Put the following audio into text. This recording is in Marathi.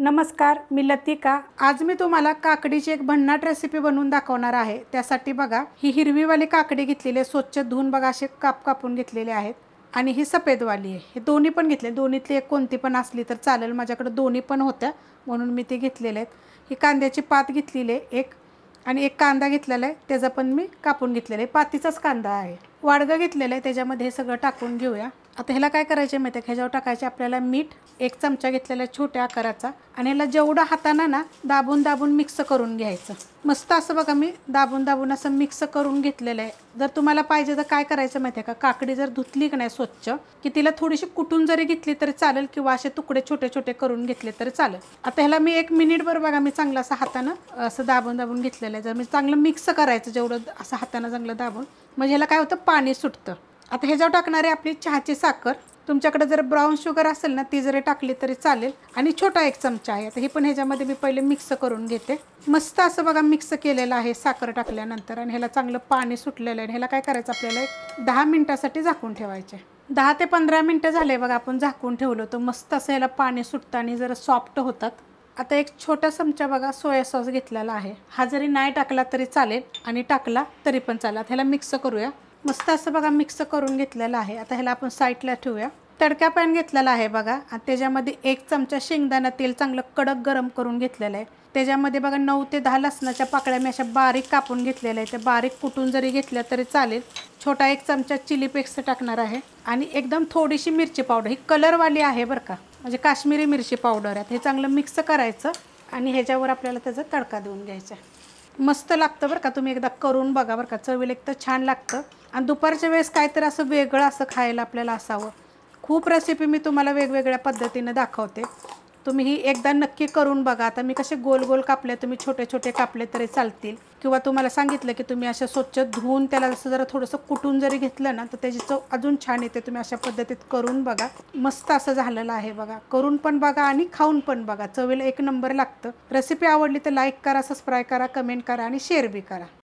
नमस्कार, मी लतिका। आज मी तुम्हाला काकडीची एक भन्नाट रेसिपी बनवून दाखवणार आहे। त्यासाठी बघा, ही हिरवीवाली काकडी घेतलेली आहे, स्वच्छ धुवून बघा असे काप कापून घेतलेले आहेत। आणि ही सफेदवाली आहे, हे दोन्ही पण घेतले। दोन्हीतली एक कोणती पण असली तर चालेल, माझ्याकडे दोन्ही पण होत्या म्हणून मी ते घेतलेले आहेत। ही कांद्याची पात घेतलेली आहे एक, आणि एक कांदा घेतलेला आहे, त्याचा पण मी कापून घेतलेला आहे। पातीचाच कांदा आहे। वाडगं घेतलेलं आहे, त्याच्यामध्ये हे सगळं टाकून घेऊया। आता ह्याला काय करायचे माहिती आहे, ह्याच्यावर टाकायचे आपल्याला मीठ, एक चमचा घेतलेला छोट्या आकाराचा, आणि ह्याला जेवढं हाताने ना दाबून दाबून मिक्स करून घ्यायचं। मस्त असं बघा, मी दाबून दाबून असं मिक्स करून घेतलेलं आहे। जर तुम्हाला पाहिजे तर काय करायचं माहिती आहे का, काकडी जर धुतली की नाही स्वच्छ, की तिला थोडीशी कुटून जरी घेतली तरी चालेल, किंवा असे तुकडे छोटे छोटे करून घेतले तरी चालेल। आता ह्याला मी 1 मिनिटभर बघा, मी चांगलं असं हाताने असं दाबून दाबून घेतलेलं आहे। जर मी चांगलं मिक्स करायचं, जेवढं असं हाताने चांगलं दाबून, म्हणजे ह्याला काय होतं, पाणी सुटतं। आता ह्याच्यावर टाकणारे आपली चहाची साखर, तुमच्याकडे जर ब्राऊन शुगर असेल ना, ती जरी टाकली तरी चालेल, आणि छोटा 1 चमचा आहे। आता हे पण ह्याच्यामध्ये मी पहिले मिक्स करून घेते। मस्त असं बघा मिक्स केलेलं आहे साखर टाकल्यानंतर, आणि ह्याला चांगलं पाणी सुटलेलं आहे। ह्याला काय करायचं, आपल्याला एक 10 मिनिटासाठी झाकून ठेवायचे। 10 ते 15 मिनिटं झाले बघा, आपण झाकून ठेवलं तर मस्त असं ह्याला पाणी सुटतं आणि जरा सॉफ्ट होतात। आता एक छोटा चमचा बघा सोया सॉस घेतलेला आहे, हा जरी नाही टाकला तरी चालेल आणि टाकला तरी पण चालेल। ह्याला मिक्स करूया। मस्त असं बघा मिक्स करून घेतलेलं आहे। आता ह्याला आपण साईडला ठेवूया। तडका पॅन घेतलेला आहे बघा, आणि त्याच्यामध्ये 1 चमचा शेंगदाणा तेल चांगलं कडक गरम करून घेतलेलं आहे। त्याच्यामध्ये बघा 9 ते 10 लसणाच्या पाकळ्या मी अशा बारीक कापून घेतलेल्या आहेत, त्या बारीक कुटून जरी घेतल्या तरी चालेल। छोटा 1 चमचा चिली पेस्ट टाकणार आहे, आणि एकदम थोडीशी मिरची पावडर, ही कलरवाली आहे बरं का, म्हणजे काश्मीरी मिरची पावडर आहे। हे चांगलं मिक्स करायचं, आणि ह्याच्यावर आपल्याला त्याचा तडका देऊन घ्यायचा। मस्त लागतं बरं का, तुम्ही एकदा करून बघा बरं का, चवीला एक तर छान लागतं। आणि दुपारच्या वेळेस काहीतरी असं वेगळं असं खायला आपल्याला असावं। खूप रेसिपी मी तुम्हाला वेगवेगळ्या पद्धतीने दाखवते, तुम्ही ही एकदा नक्की करून बघा। आता मी कसे गोल गोल कापले, तुम्ही छोटे छोटे कापले तरी चालतील, किंवा तुम्हाला सांगितलं की तुम्ही अशा स्वच्छ धुवून त्याला असं जरा थोडंसं कुटून जरी घेतलं ना, तर त्याची चव अजून छान येते। तुम्ही अशा पद्धतीत करून बघा, मस्त असं झालेलं आहे बघा। करून पण बघा आणि खाऊन पण बघा, चवीला 1 नंबर लागतं। रेसिपी आवडली तर लाईक करा, सबस्क्राईब करा, कमेंट करा आणि शेअर बी करा।